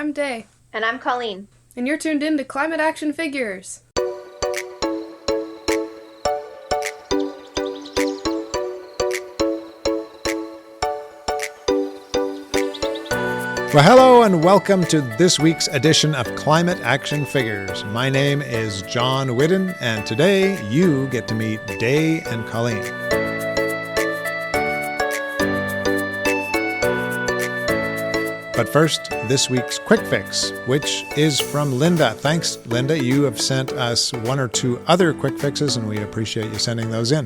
I'm Day. And I'm Colleen. And you're tuned in to Climate Action Figures. Well, hello and welcome to this week's edition of Climate Action Figures. My name is John Whiddon, and today you get to meet Day and Colleen. But first, this week's QuickFix, which is from Linda. Thanks, Linda. You have sent us one or two other QuickFixes, and we appreciate you sending those in.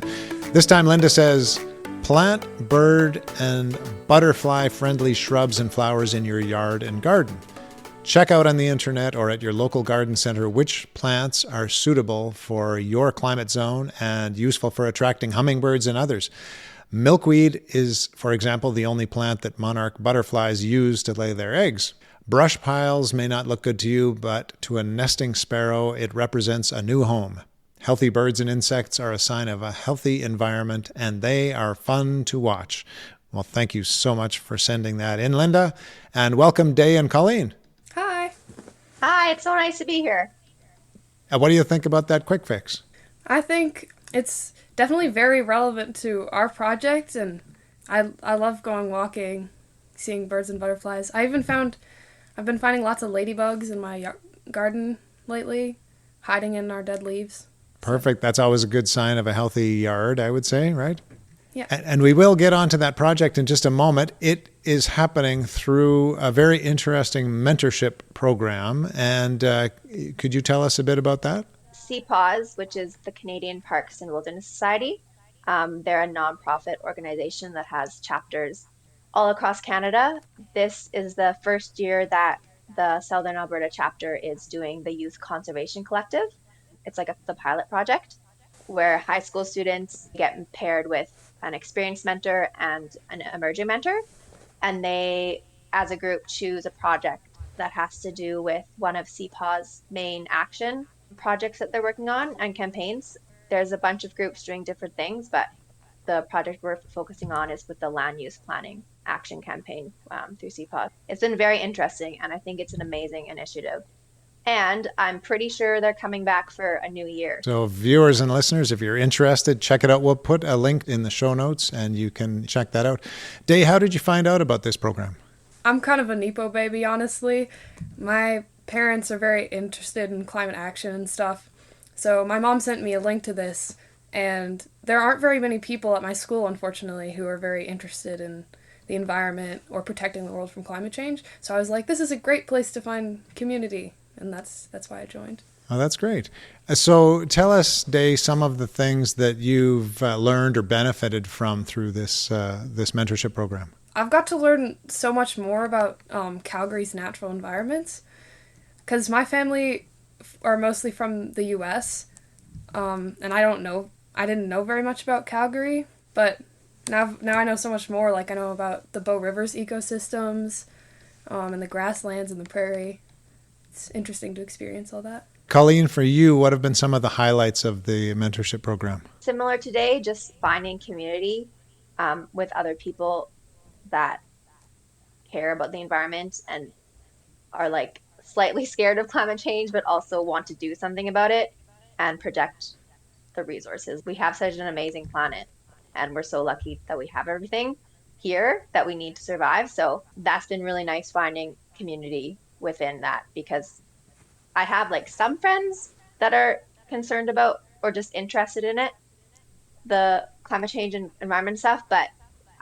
This time, Linda says, plant, bird, and butterfly-friendly shrubs and flowers in your yard and garden. Check out on the internet or at your local garden center which plants are suitable for your climate zone and useful for attracting hummingbirds and others. Milkweed is, for example, the only plant that monarch butterflies use to lay their eggs. Brush piles may not look good to you, but to a nesting sparrow, it represents a new home. Healthy birds and insects are a sign of a healthy environment, and they are fun to watch. Well, thank you so much for sending that in, Linda. And welcome, Day and Colleen. Hi. Hi, it's so nice to be here. What do you think about that quick fix? I think it's definitely very relevant to our project, and I love going walking, seeing birds and butterflies. I've been finding lots of ladybugs in my garden lately, hiding in our dead leaves. Perfect. That's always a good sign of a healthy yard, I would say, right? Yeah. And we will get onto that project in just a moment. It is happening through a very interesting mentorship program. And could you tell us a bit about that? CPAWS, which is the Canadian Parks and Wilderness Society. They're a nonprofit organization that has chapters all across Canada. This is the first year that the Southern Alberta chapter is doing the Youth Conservation Collective. It's like the pilot project where high school students get paired with an experienced mentor and an emerging mentor. And they, as a group, choose a project that has to do with one of CPAW's main action projects that they're working on and campaigns. There's a bunch of groups doing different things, but the project we're focusing on is with the land use planning action campaign through CPAWS. It's been very interesting, and I think it's an amazing initiative. And I'm pretty sure they're coming back for a new year. So viewers and listeners, if you're interested, check it out. We'll put a link in the show notes and you can check that out. Day, how did you find out about this program? I'm kind of a Nepo baby, honestly. My parents are very interested in climate action and stuff. So my mom sent me a link to this, and there aren't very many people at my school, unfortunately, who are very interested in the environment or protecting the world from climate change. So I was like, this is a great place to find community. And that's why I joined. Oh, that's great. So tell us, Day, some of the things that you've learned or benefited from through this mentorship program. I've got to learn so much more about Calgary's natural environments, because my family are mostly from the U.S., and I didn't know very much about Calgary, but now I know so much more. Like, I know about the Bow River's ecosystems, and the grasslands and the prairie. It's interesting to experience all that. Colleen, for you, what have been some of the highlights of the mentorship program? Similar today, just finding community with other people that care about the environment and are like slightly scared of climate change, but also want to do something about it and protect the resources. We have such an amazing planet, and we're so lucky that we have everything here that we need to survive. So that's been really nice, finding community within that, because I have like some friends that are concerned about or just interested in it, the climate change and environment stuff, but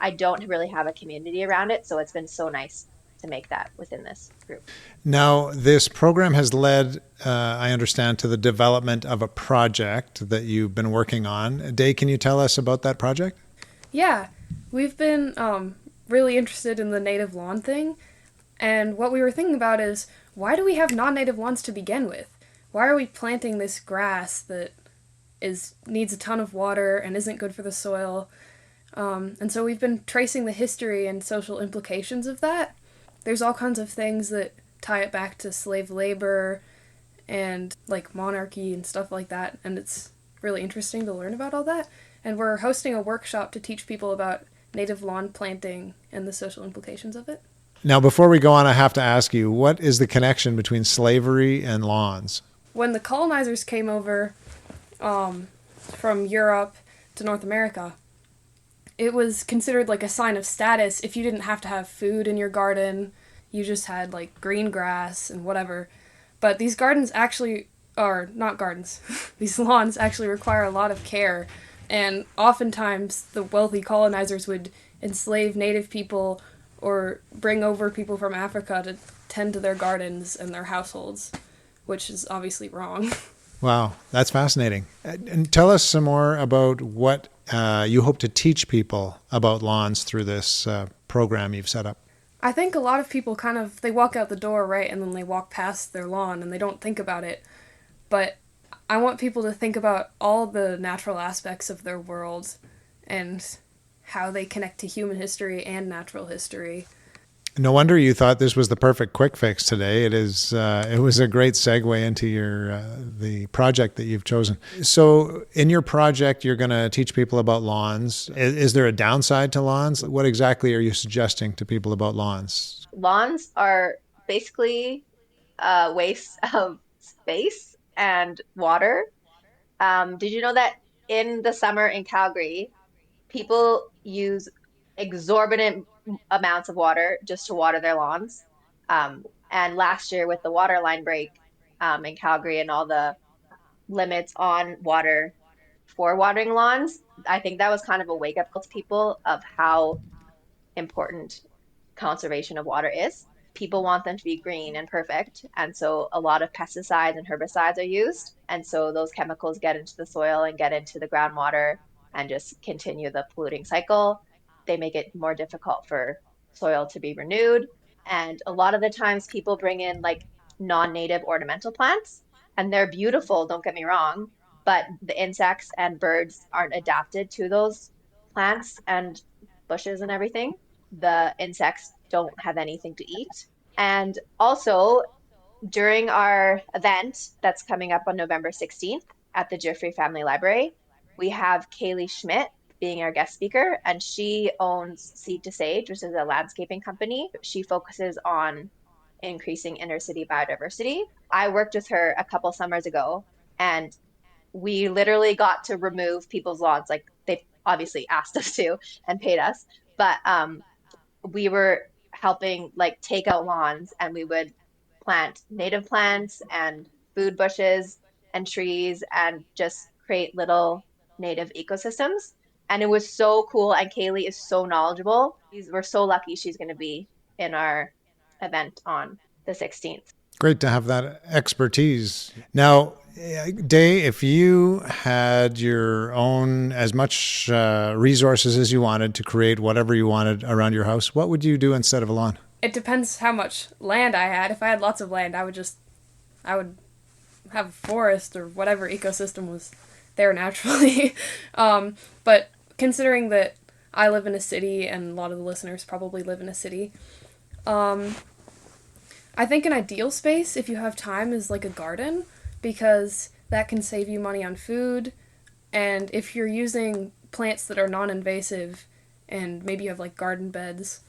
I don't really have a community around it. So it's been so nice to make that within this group. Now, this program has led, I understand, to the development of a project that you've been working on. Day, can you tell us about that project? Yeah, we've been really interested in the native lawn thing. And what we were thinking about is, why do we have non-native lawns to begin with? Why are we planting this grass that needs a ton of water and isn't good for the soil? And so we've been tracing the history and social implications of that. There's all kinds of things that tie it back to slave labor and like monarchy and stuff like that. And it's really interesting to learn about all that. And we're hosting a workshop to teach people about native lawn planting and the social implications of it. Now, before we go on, I have to ask you, what is the connection between slavery and lawns? When the colonizers came over from Europe to North America, it was considered like a sign of status if you didn't have to have food in your garden. You just had like green grass and whatever. But these gardens actually are not gardens. These lawns actually require a lot of care. And oftentimes the wealthy colonizers would enslave native people or bring over people from Africa to tend to their gardens and their households, which is obviously wrong. Wow, that's fascinating. And tell us some more about what you hope to teach people about lawns through this program you've set up. I think a lot of people they walk out the door, right, and then they walk past their lawn and they don't think about it. But I want people to think about all the natural aspects of their world and how they connect to human history and natural history. No wonder you thought this was the perfect quick fix today. It is. It was a great segue into the project that you've chosen. So in your project, you're going to teach people about lawns. Is there a downside to lawns? What exactly are you suggesting to people about lawns? Lawns are basically a waste of space and water. Did you know that in the summer in Calgary, people use exorbitant amounts of water just to water their lawns? And last year with the water line break in Calgary and all the limits on water for watering lawns, I think that was kind of a wake up call to people of how important conservation of water is. People want them to be green and perfect, and so a lot of pesticides and herbicides are used, and so those chemicals get into the soil and get into the groundwater and just continue the polluting cycle. They make it more difficult for soil to be renewed, and a lot of the times people bring in like non-native ornamental plants, and they're beautiful, don't get me wrong, but the insects and birds aren't adapted to those plants and bushes and everything. The insects don't have anything to eat. And also, during our event that's coming up on November 16th at the Giuffre Family Library, we have Kaylee Schmidt being our guest speaker, and she owns Seed to Sage, which is a landscaping company. She focuses on increasing inner city biodiversity. I worked with her a couple summers ago, and we literally got to remove people's lawns. Like, they obviously asked us to and paid us, but we were helping like take out lawns, and we would plant native plants and food bushes and trees and just create little native ecosystems. And it was so cool. And Kaylee is so knowledgeable. We're so lucky she's going to be in our event on the 16th. Great to have that expertise. Now, Day, if you had your own as much resources as you wanted to create whatever you wanted around your house, what would you do instead of a lawn? It depends how much land I had. If I had lots of land, I would have a forest or whatever ecosystem was there naturally. But considering that I live in a city and a lot of the listeners probably live in a city, I think an ideal space, if you have time, is like a garden, because that can save you money on food. And if you're using plants that are non-invasive, and maybe you have like garden beds,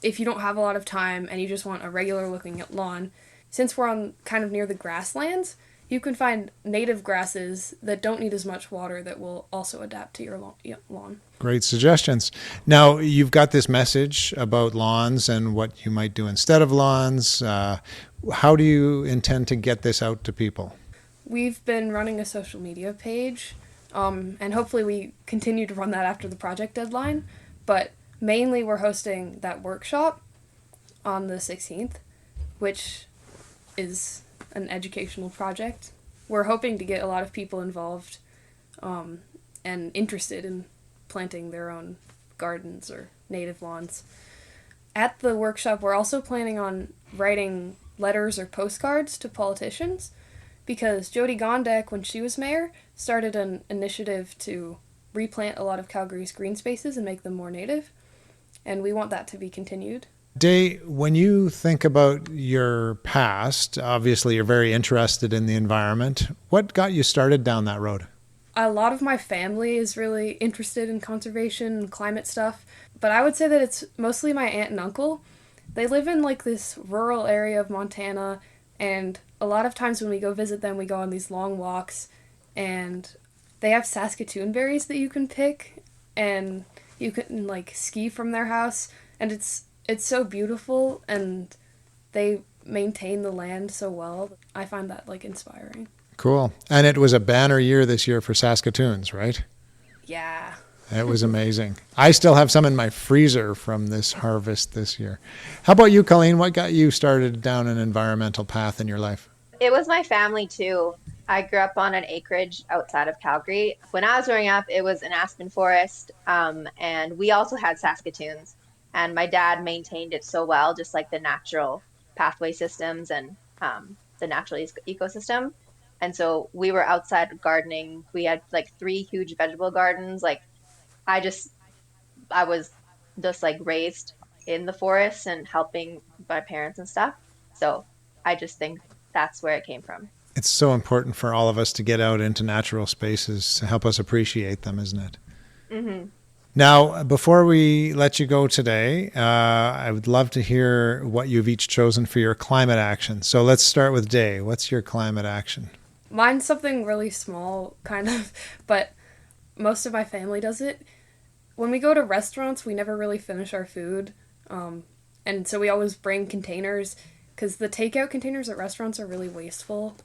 if you don't have a lot of time and you just want a regular looking lawn, since we're on kind of near the grasslands, you can find native grasses that don't need as much water that will also adapt to your lawn. Great suggestions. Now, you've got this message about lawns and what you might do instead of lawns. How do you intend to get this out to people? We've been running a social media page, and hopefully we continue to run that after the project deadline, but mainly we're hosting that workshop on the 16th, which is an educational project. We're hoping to get a lot of people involved and interested in planting their own gardens or native lawns. At the workshop, we're also planning on writing letters or postcards to politicians, because Jody Gondek, when she was mayor, started an initiative to replant a lot of Calgary's green spaces and make them more native, and we want that to be continued. Day, when you think about your past, obviously you're very interested in the environment. What got you started down that road? A lot of my family is really interested in conservation and climate stuff, but I would say that it's mostly my aunt and uncle. they live in like this rural area of Montana, and a lot of times when we go visit them, we go on these long walks, and they have Saskatoon berries that you can pick, and you can like ski from their house, and it's so beautiful, and they maintain the land so well. I find that like inspiring. Cool. And it was a banner year this year for Saskatoons, right? Yeah. It was amazing. I still have some in my freezer from this harvest this year. How about you, Colleen? What got you started down an environmental path in your life? It was my family too. I grew up on an acreage outside of Calgary. When I was growing up, it was an aspen forest, and we also had Saskatoons. And my dad maintained it so well, just like the natural pathway systems and the natural ecosystem. And so we were outside gardening. We had like 3 huge vegetable gardens. Like I was just like raised in the forest and helping my parents and stuff. So I just think that's where it came from. It's so important for all of us to get out into natural spaces to help us appreciate them, isn't it? Mm-hmm. Now, before we let you go today, I would love to hear what you've each chosen for your climate action. So let's start with Day. What's your climate action? Mine's something really small, kind of, but most of my family does it. When we go to restaurants, we never really finish our food, and so we always bring containers, because the takeout containers at restaurants are really wasteful.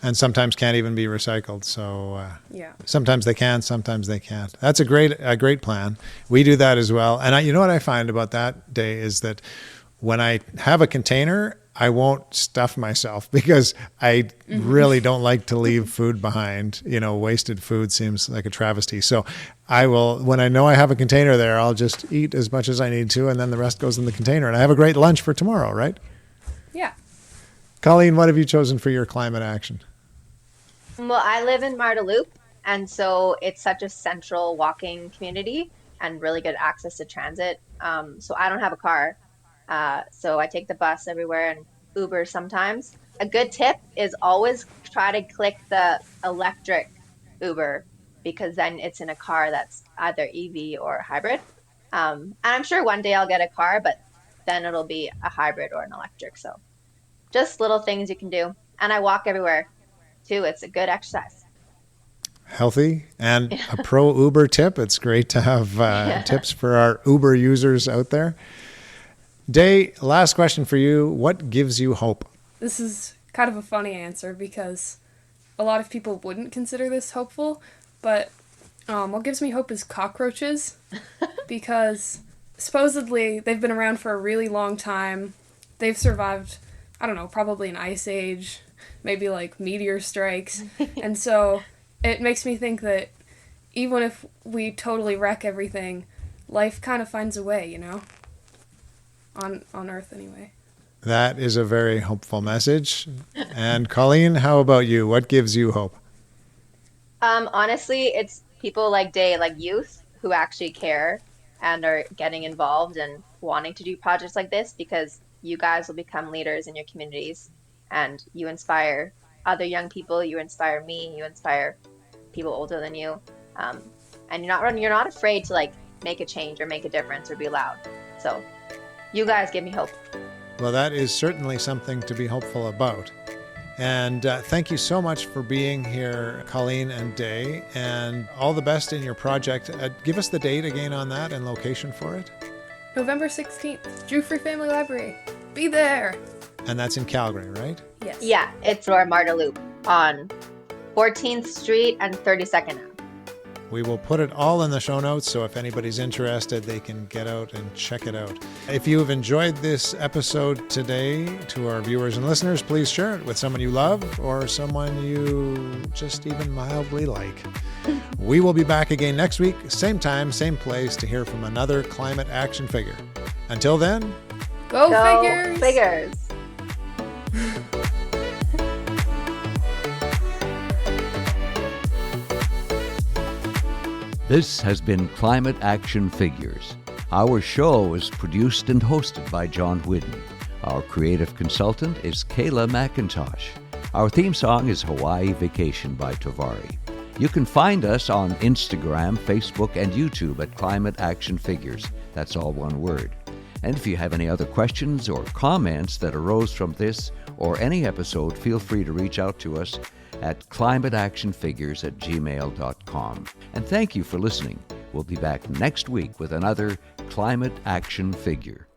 And sometimes can't even be recycled. So Yeah. sometimes they can, sometimes they can't. That's a great plan. We do that as well. And you know what I find about that, Day, is that when I have a container, I won't stuff myself, because I really don't like to leave food behind. You know, wasted food seems like a travesty. So I will, when I know I have a container there, I'll just eat as much as I need to, and then the rest goes in the container. And I have a great lunch for tomorrow, right? Yeah. Colleen, what have you chosen for your climate action? Well, I live in Marda Loop, and so it's such a central walking community and really good access to transit. So I don't have a car. So I take the bus everywhere and Uber sometimes. A good tip is always try to click the electric Uber, because then it's in a car that's either EV or hybrid. And I'm sure one day I'll get a car, but then it'll be a hybrid or an electric. So just little things you can do. And I walk everywhere too. It's a good exercise. Healthy and a pro Uber tip. It's great to have tips for our Uber users out there. Day, last question for you. What gives you hope? This is kind of a funny answer, because a lot of people wouldn't consider this hopeful, but what gives me hope is cockroaches, because supposedly they've been around for a really long time. They've survived, I don't know, probably an ice age, maybe like meteor strikes, and so it makes me think that even if we totally wreck everything, life kind of finds a way, you know? On Earth, anyway. That is a very hopeful message. And Colleen, how about you? What gives you hope? Honestly, it's people like Day, like youth, who actually care and are getting involved and wanting to do projects like this, because you guys will become leaders in your communities, and you inspire other young people, you inspire me, you inspire people older than you, and you're not afraid to like make a change or make a difference or be loud. So you guys give me hope. Well, that is certainly something to be hopeful about. And thank you so much for being here, Colleen and Day, and all the best in your project. Give us the date again on that and location for it. November 16th, Giuffre Family Library. Be there! And that's in Calgary, right? Yes. Yeah, it's our Marda Loop on 14th Street and 32nd Ave. We will put it all in the show notes, so if anybody's interested, they can get out and check it out. If you have enjoyed this episode today, to our viewers and listeners, please share it with someone you love or someone you just even mildly like. We will be back again next week, same time, same place, to hear from another climate action figure. Until then, Go figures! figures! This has been Climate Action Figures. Our show is produced and hosted by John Whidden. Our creative consultant is Kayla McIntosh. Our theme song is Hawaii Vacation by Tavari. You can find us on Instagram, Facebook, and YouTube at Climate Action Figures. That's all one word. And if you have any other questions or comments that arose from this or any episode, feel free to reach out to us at climateactionfigures@gmail.com. And thank you for listening. We'll be back next week with another Climate Action Figure.